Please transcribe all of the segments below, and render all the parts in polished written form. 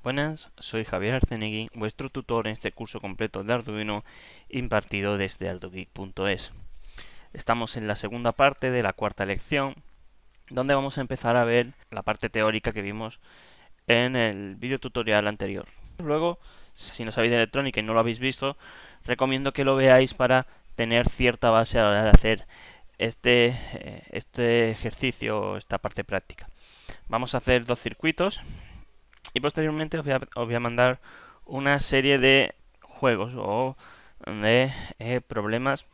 Buenas, soy Javier Arcenegui, vuestro tutor en este curso completo de Arduino impartido desde ardugeek.es. Estamos en la segunda parte de la cuarta lección, donde vamos a empezar a ver la parte teórica que vimos en el video tutorial anterior. Luego, si no sabéis de electrónica y no lo habéis visto, recomiendo que lo veáis para tener cierta base a la hora de hacer este ejercicio, esta parte práctica. Vamos a hacer dos circuitos. Y posteriormente os voy a mandar una serie de juegos o de problemas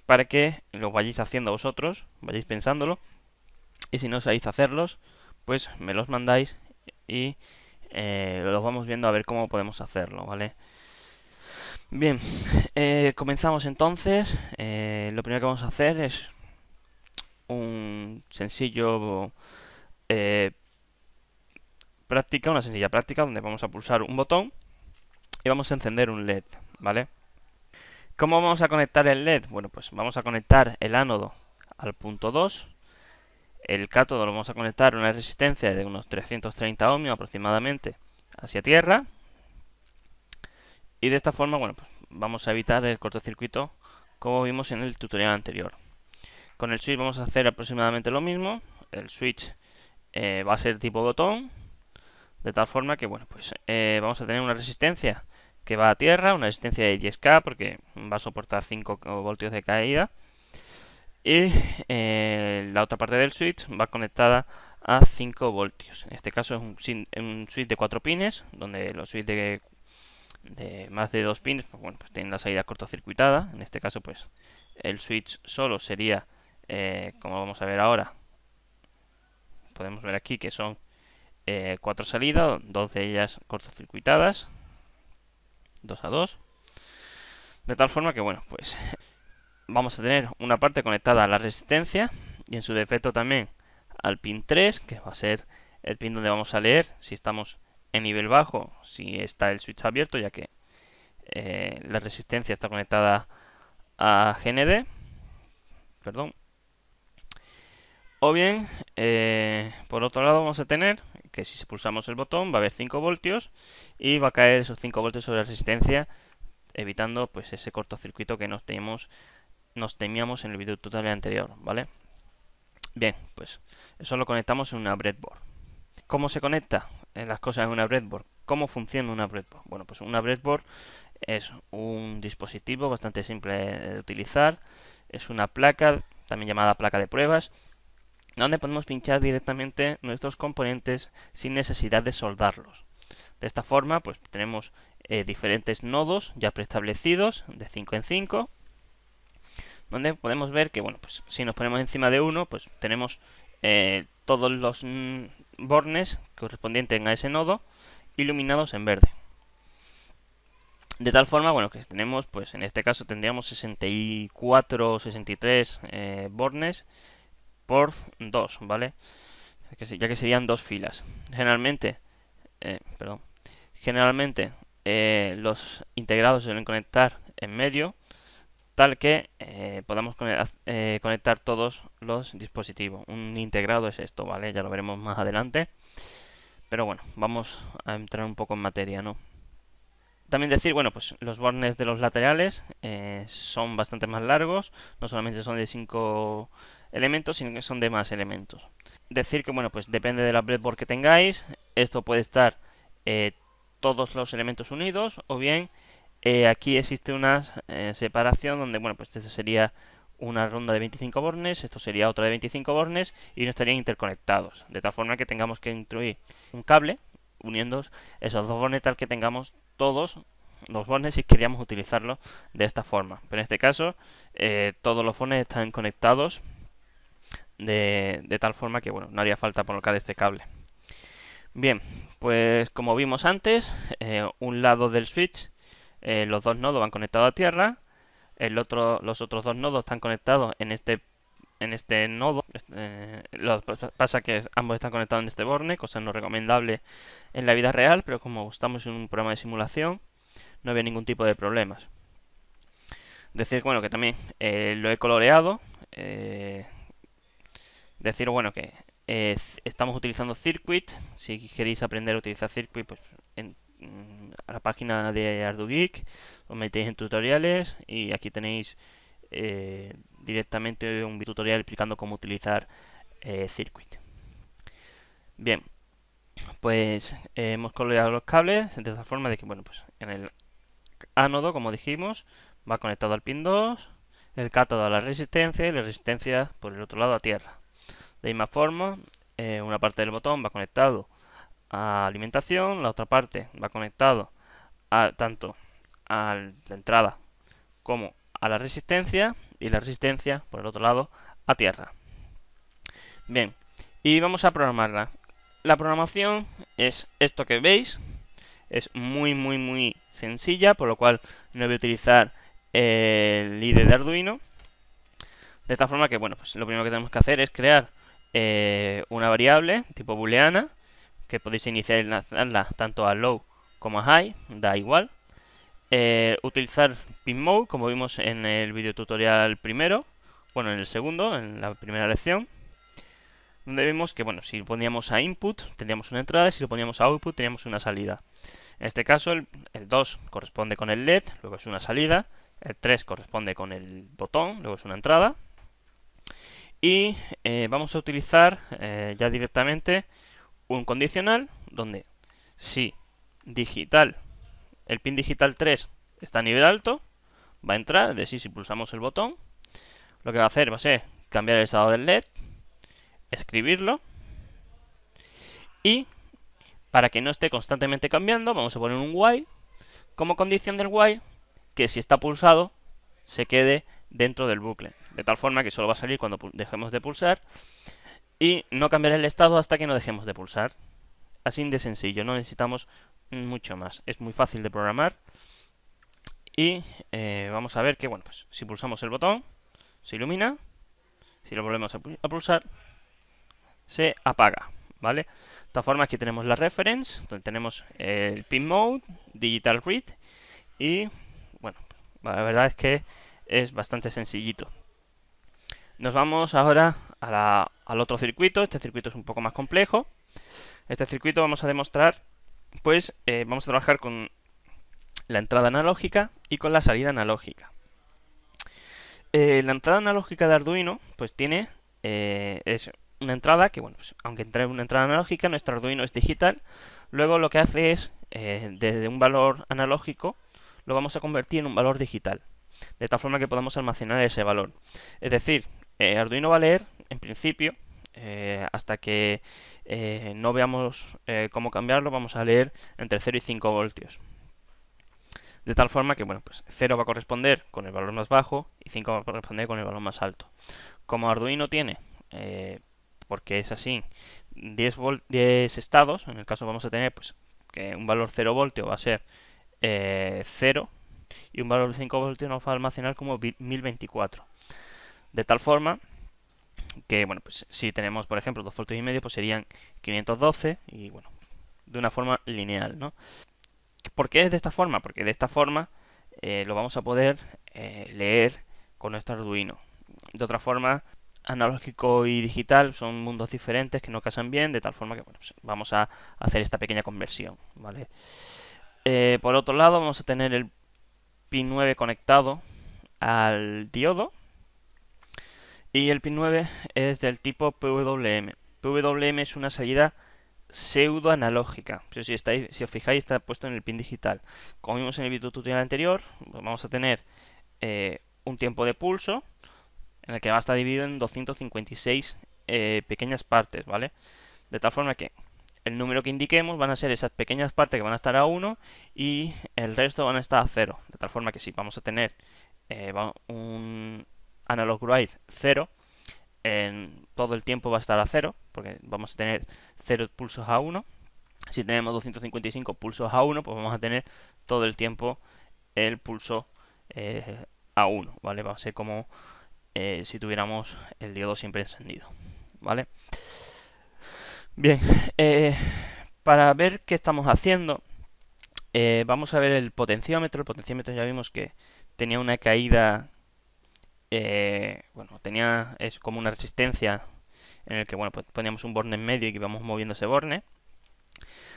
para que lo vayáis haciendo vosotros, vayáis pensándolo. Y si no sabéis hacerlos, pues me los mandáis y los vamos viendo a ver cómo podemos hacerlo, ¿vale? Bien, comenzamos entonces. Lo primero que vamos a hacer es un sencillo una sencilla práctica donde vamos a pulsar un botón y vamos a encender un LED, ¿vale? ¿Cómo vamos a conectar el LED? Bueno, pues vamos a conectar el ánodo al punto 2, el cátodo lo vamos a conectar a una resistencia de unos 330 ohmios aproximadamente hacia tierra, y de esta forma, bueno, pues vamos a evitar el cortocircuito como vimos en el tutorial anterior. Con el switch vamos a hacer aproximadamente lo mismo. El switch va a ser tipo botón, de tal forma que, bueno, pues vamos a tener una resistencia que va a tierra, una resistencia de 10K porque va a soportar 5 voltios de caída. Y la otra parte del switch va conectada a 5 voltios. En este caso es un switch de 4 pines, donde los switches de más de 2 pines, pues, bueno, pues tienen la salida cortocircuitada. En este caso, pues el switch solo sería, como vamos a ver ahora, podemos ver aquí que son 4 salidas, 2 de ellas cortocircuitadas, 2 a 2, de tal forma que, bueno, pues vamos a tener una parte conectada a la resistencia y en su defecto también al pin 3, que va a ser el pin donde vamos a leer si estamos en nivel bajo, si está el switch abierto, ya que la resistencia está conectada a GND, perdón. O bien, por otro lado vamos a tener que si pulsamos el botón va a haber 5 voltios y va a caer esos 5 voltios sobre la resistencia, evitando pues ese cortocircuito que nos temíamos en el video tutorial anterior, ¿vale? Bien, pues eso lo conectamos en una breadboard. ¿Cómo se conecta las cosas en una breadboard? ¿Cómo funciona una breadboard? Bueno, pues una breadboard es un dispositivo bastante simple de utilizar. Es una placa, también llamada placa de pruebas, donde podemos pinchar directamente nuestros componentes sin necesidad de soldarlos. De esta forma, pues tenemos diferentes nodos ya preestablecidos de 5 en 5, donde podemos ver que, bueno, pues si nos ponemos encima de uno, pues tenemos todos los bornes correspondientes a ese nodo iluminados en verde. De tal forma, bueno, que tenemos, pues en este caso tendríamos 64 o 63 bornes por 2, ¿vale? Ya que serían dos filas. Generalmente, los integrados se deben conectar en medio, tal que podamos conectar todos los dispositivos. Un integrado es esto, ¿vale? Ya lo veremos más adelante. Pero bueno, vamos a entrar un poco en materia, ¿no? También decir, bueno, pues los bornes de los laterales son bastante más largos. No solamente son de 5 elementos, sino que son de más elementos. Decir que, bueno, pues depende de la breadboard que tengáis. Esto puede estar todos los elementos unidos, o bien aquí existe una separación donde, bueno, pues esto sería una ronda de 25 bornes, esto sería otra de 25 bornes y no estarían interconectados, de tal forma que tengamos que introducir un cable uniendo esos dos bornes tal que tengamos todos los bornes si queríamos utilizarlo de esta forma. Pero en este caso todos los bornes están conectados de tal forma que, bueno, no haría falta colocar este cable. Bien, pues como vimos antes, un lado del switch, los dos nodos van conectados a tierra, los otros dos nodos están conectados en este nodo. Lo que pasa que ambos están conectados en este borne, cosa no recomendable en la vida real, pero como estamos en un programa de simulación, no había ningún tipo de problemas. Decir, bueno, que también lo he coloreado. Decir, bueno, que estamos utilizando Circuit. Si queréis aprender a utilizar Circuit, pues a la página de ArduGeek os metéis en tutoriales y aquí tenéis directamente un tutorial explicando cómo utilizar Circuit. Bien, pues hemos colgado los cables de esta forma de que, bueno, pues en el ánodo, como dijimos, va conectado al pin 2, el cátodo a la resistencia y la resistencia por el otro lado a tierra. De la misma forma, una parte del botón va conectado a alimentación, la otra parte va conectado tanto a la entrada como a la resistencia y la resistencia por el otro lado a tierra. Bien, y vamos a programarla. La programación es esto que veis, es muy sencilla, por lo cual no voy a utilizar el IDE de Arduino. De esta forma que, bueno, pues lo primero que tenemos que hacer es crear una variable tipo booleana, que podéis inicializarla tanto a low como a high, da igual. Utilizar pinMode, como vimos en el video tutorial primero, bueno, en el segundo, en la primera lección, donde vimos que, bueno, si lo poníamos a input tendríamos una entrada y si lo poníamos a output teníamos una salida. En este caso el 2 corresponde con el LED, luego es una salida, el 3 corresponde con el botón, luego es una entrada. Y vamos a utilizar ya directamente un condicional donde si el pin digital 3 está a nivel alto, va a entrar, es decir, si pulsamos el botón, lo que va a hacer va a ser cambiar el estado del LED, escribirlo, y para que no esté constantemente cambiando, vamos a poner un while, como condición del while, que si está pulsado, se quede dentro del bucle, de tal forma que solo va a salir cuando dejemos de pulsar, y no cambiar el estado hasta que no dejemos de pulsar. Así de sencillo, no necesitamos mucho más, es muy fácil de programar. Y vamos a ver que, bueno, pues si pulsamos el botón, se ilumina. Si lo volvemos a pulsar, se apaga, ¿vale? De esta forma aquí tenemos la reference, donde tenemos el pin mode, digital read, y, bueno, la verdad es que es bastante sencillito. Nos vamos ahora al otro circuito. Este circuito es un poco más complejo. Este circuito vamos a demostrar, pues, vamos a trabajar con la entrada analógica y con la salida analógica. La entrada analógica de Arduino, pues tiene, es una entrada que, bueno, pues, aunque entre una entrada analógica, nuestro Arduino es digital. Luego lo que hace es, desde un valor analógico, lo vamos a convertir en un valor digital, de tal forma que podamos almacenar ese valor. Es decir, Arduino va a leer, en principio, hasta que no veamos cómo cambiarlo, vamos a leer entre 0 y 5 voltios. De tal forma que, bueno, pues 0 va a corresponder con el valor más bajo y 5 va a corresponder con el valor más alto. Como Arduino tiene, porque es así, 10 estados, en el caso vamos a tener, pues, que un valor 0 voltio va a ser 0 y un valor de 5 voltios nos va a almacenar como 1024. De tal forma que, bueno, pues si tenemos, por ejemplo, 2 voltios y medio, pues serían 512 y, bueno, de una forma lineal, ¿no? ¿Por qué es de esta forma? Porque de esta forma lo vamos a poder leer con nuestro Arduino. De otra forma, analógico y digital son mundos diferentes que no casan bien, de tal forma que, bueno, pues vamos a hacer esta pequeña conversión, ¿vale? Por otro lado, vamos a tener el pin 9 conectado al diodo. Y el pin 9 es del tipo PWM. PWM es una salida pseudo analógica. Pero si os fijáis, está puesto en el pin digital. Como vimos en el video tutorial anterior, vamos a tener un tiempo de pulso en el que va a estar dividido en 256 pequeñas partes, ¿vale? De tal forma que el número que indiquemos van a ser esas pequeñas partes que van a estar a 1 y el resto van a estar a 0. De tal forma que si vamos a tener un analog write 0, en todo el tiempo va a estar a 0, porque vamos a tener 0 pulsos a 1. Si tenemos 255 pulsos a 1, pues vamos a tener todo el tiempo el pulso a 1, ¿vale? Va a ser como si tuviéramos el diodo siempre encendido, ¿vale? Bien, para ver qué estamos haciendo, vamos a ver el potenciómetro. El potenciómetro ya vimos que tenía una caída, bueno, es como una resistencia en el que, bueno, pues poníamos un borne en medio y que íbamos moviendo ese borne,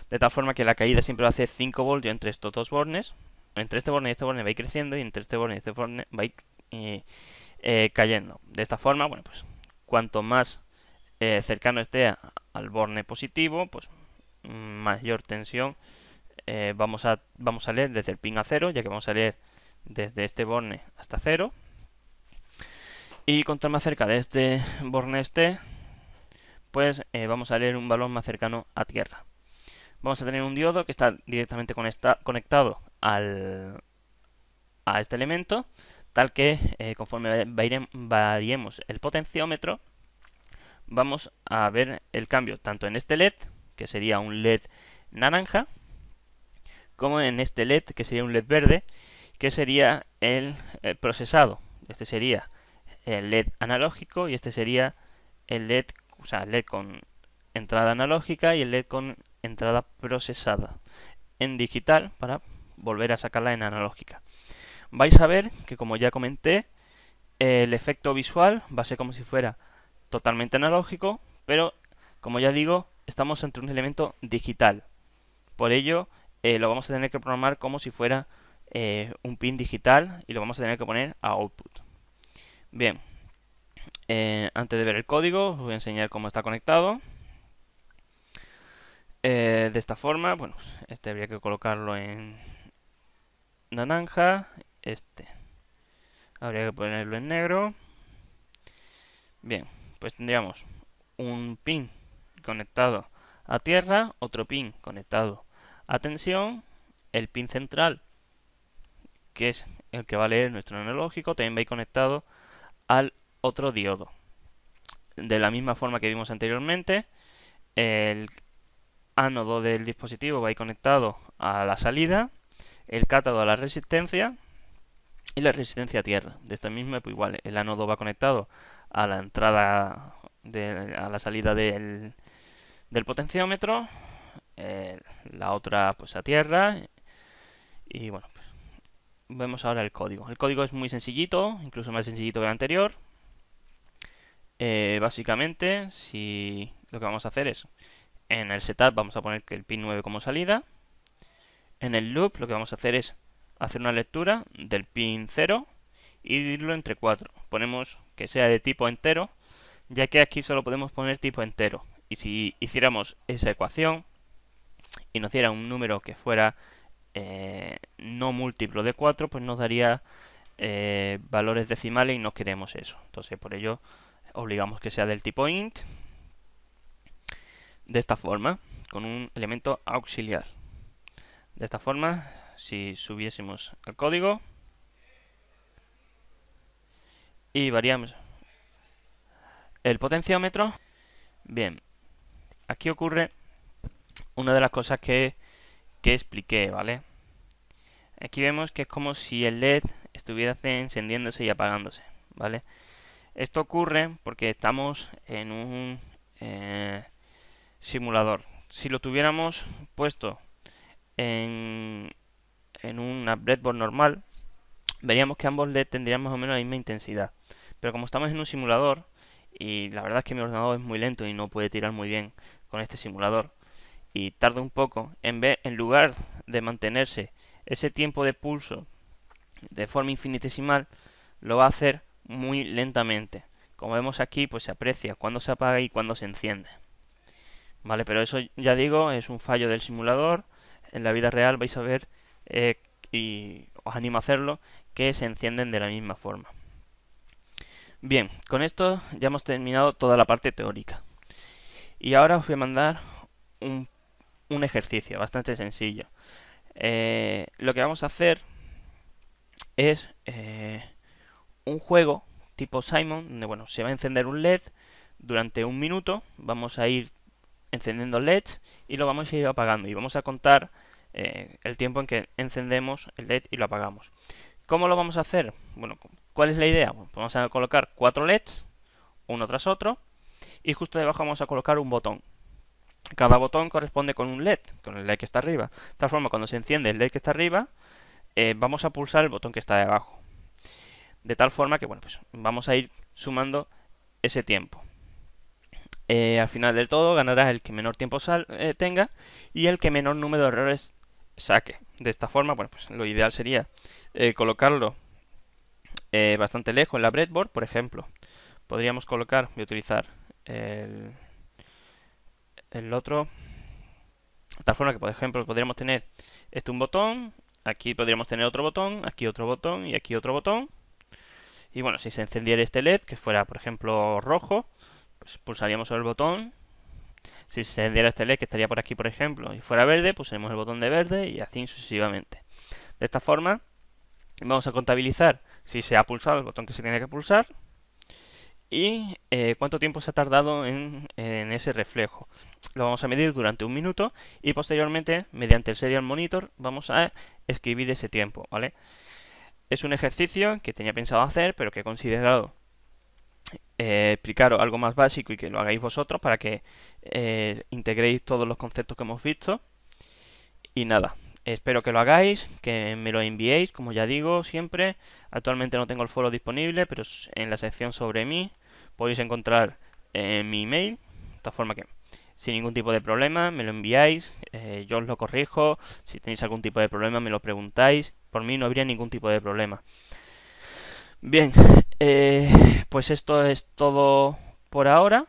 de tal forma que la caída siempre va a hacer 5 voltios entre estos dos bornes. Entre este borne y este borne va a ir creciendo, y entre este borne y este borne va a ir cayendo. De esta forma, bueno, pues cuanto más cercano esté al borne positivo, pues mayor tensión vamos a leer desde el pin a 0, ya que vamos a leer desde este borne hasta 0. Y cuanto más cerca de este borne esté, pues vamos a leer un valor más cercano a tierra. Vamos a tener un diodo que está directamente conectado a este elemento, tal que conforme variemos el potenciómetro, vamos a ver el cambio tanto en este LED, que sería un LED naranja, como en este LED, que sería un LED verde, que sería el procesado. Este sería el LED analógico y este sería el LED, o sea, el LED con entrada analógica y el LED con entrada procesada en digital para volver a sacarla en analógica. Vais a ver que, como ya comenté, el efecto visual va a ser como si fuera totalmente analógico, pero como ya digo, estamos ante un elemento digital. Por ello, lo vamos a tener que programar como si fuera un pin digital y lo vamos a tener que poner a output. Bien, antes de ver el código, os voy a enseñar cómo está conectado. De esta forma, bueno, este habría que colocarlo en naranja, este habría que ponerlo en negro. Bien, pues tendríamos un pin conectado a tierra, otro pin conectado a tensión, el pin central, que es el que va a leer nuestro analógico, también va a ir conectado al otro diodo. De la misma forma que vimos anteriormente, el ánodo del dispositivo va a ir conectado a la salida, el cátodo a la resistencia y la resistencia a tierra. De esta misma, pues igual, el ánodo va conectado a la entrada, a la salida del potenciómetro, la otra pues a tierra, y bueno, pues vemos ahora el código. El código es muy sencillito, incluso más sencillito que el anterior. Básicamente, si lo que vamos a hacer es, en el setup vamos a poner que el pin 9 como salida. En el loop lo que vamos a hacer es hacer una lectura del pin 0 y dividirlo entre 4. Ponemos que sea de tipo entero, ya que aquí solo podemos poner tipo entero. Y si hiciéramos esa ecuación y nos diera un número que fuera no múltiplo de 4, pues nos daría valores decimales y no queremos eso. Entonces, por ello, obligamos que sea del tipo int, de esta forma, con un elemento auxiliar. De esta forma, si subiésemos el código y variamos el potenciómetro, bien, aquí ocurre una de las cosas que expliqué, ¿vale? Aquí vemos que es como si el LED estuviera encendiéndose y apagándose, ¿vale? Esto ocurre porque estamos en un simulador. Si lo tuviéramos puesto en una breadboard normal, veríamos que ambos LED tendrían más o menos la misma intensidad. Pero como estamos en un simulador, y la verdad es que mi ordenador es muy lento y no puede tirar muy bien con este simulador, y tarda un poco, en lugar de mantenerse ese tiempo de pulso de forma infinitesimal, lo va a hacer muy lentamente. Como vemos aquí, pues se aprecia cuando se apaga y cuando se enciende. Vale, pero eso, ya digo, es un fallo del simulador. En la vida real vais a ver, y os animo a hacerlo, que se encienden de la misma forma. Bien, con esto ya hemos terminado toda la parte teórica. Y ahora os voy a mandar un ejercicio bastante sencillo. Lo que vamos a hacer es un juego tipo Simon, donde bueno, se va a encender un LED durante un minuto. Vamos a ir encendiendo LEDs y lo vamos a ir apagando. Y vamos a contar el tiempo en que encendemos el LED y lo apagamos. ¿Cómo lo vamos a hacer? Bueno, ¿cuál es la idea? Bueno, pues vamos a colocar 4 LEDs, uno tras otro, y justo debajo vamos a colocar un botón. Cada botón corresponde con un LED, con el LED que está arriba. De tal forma, cuando se enciende el LED que está arriba, vamos a pulsar el botón que está debajo. De tal forma que, bueno, pues vamos a ir sumando ese tiempo. Al final del todo ganará el que menor tiempo tenga y el que menor número de errores saque. De esta forma, bueno, pues lo ideal sería colocarlo bastante lejos en la breadboard. Por ejemplo, podríamos colocar, voy a utilizar el, el otro, de tal forma que, por ejemplo, podríamos tener un botón, aquí podríamos tener otro botón, aquí otro botón y aquí otro botón. Y bueno, si se encendiera este LED, que fuera, por ejemplo, rojo, pues pulsaríamos sobre el botón. Si se encendiera este LED, que estaría por aquí, por ejemplo, y fuera verde, pulsaremos el botón de verde y así sucesivamente. De esta forma, vamos a contabilizar si se ha pulsado el botón que se tiene que pulsar y cuánto tiempo se ha tardado en ese reflejo. Lo vamos a medir durante un minuto y posteriormente, mediante el Serial Monitor, vamos a escribir ese tiempo, ¿vale? Es un ejercicio que tenía pensado hacer, pero que he considerado explicaros algo más básico y que lo hagáis vosotros para que integréis todos los conceptos que hemos visto. Y nada, espero que lo hagáis, que me lo enviéis, como ya digo siempre. Actualmente no tengo el foro disponible, pero en la sección sobre mí podéis encontrar mi email, de tal forma que sin ningún tipo de problema me lo enviáis, yo os lo corrijo. Si tenéis algún tipo de problema me lo preguntáis, por mí no habría ningún tipo de problema. Bien, pues esto es todo por ahora.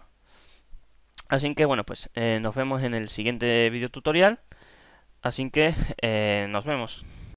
Así que bueno, pues nos vemos en el siguiente video tutorial. Así que nos vemos.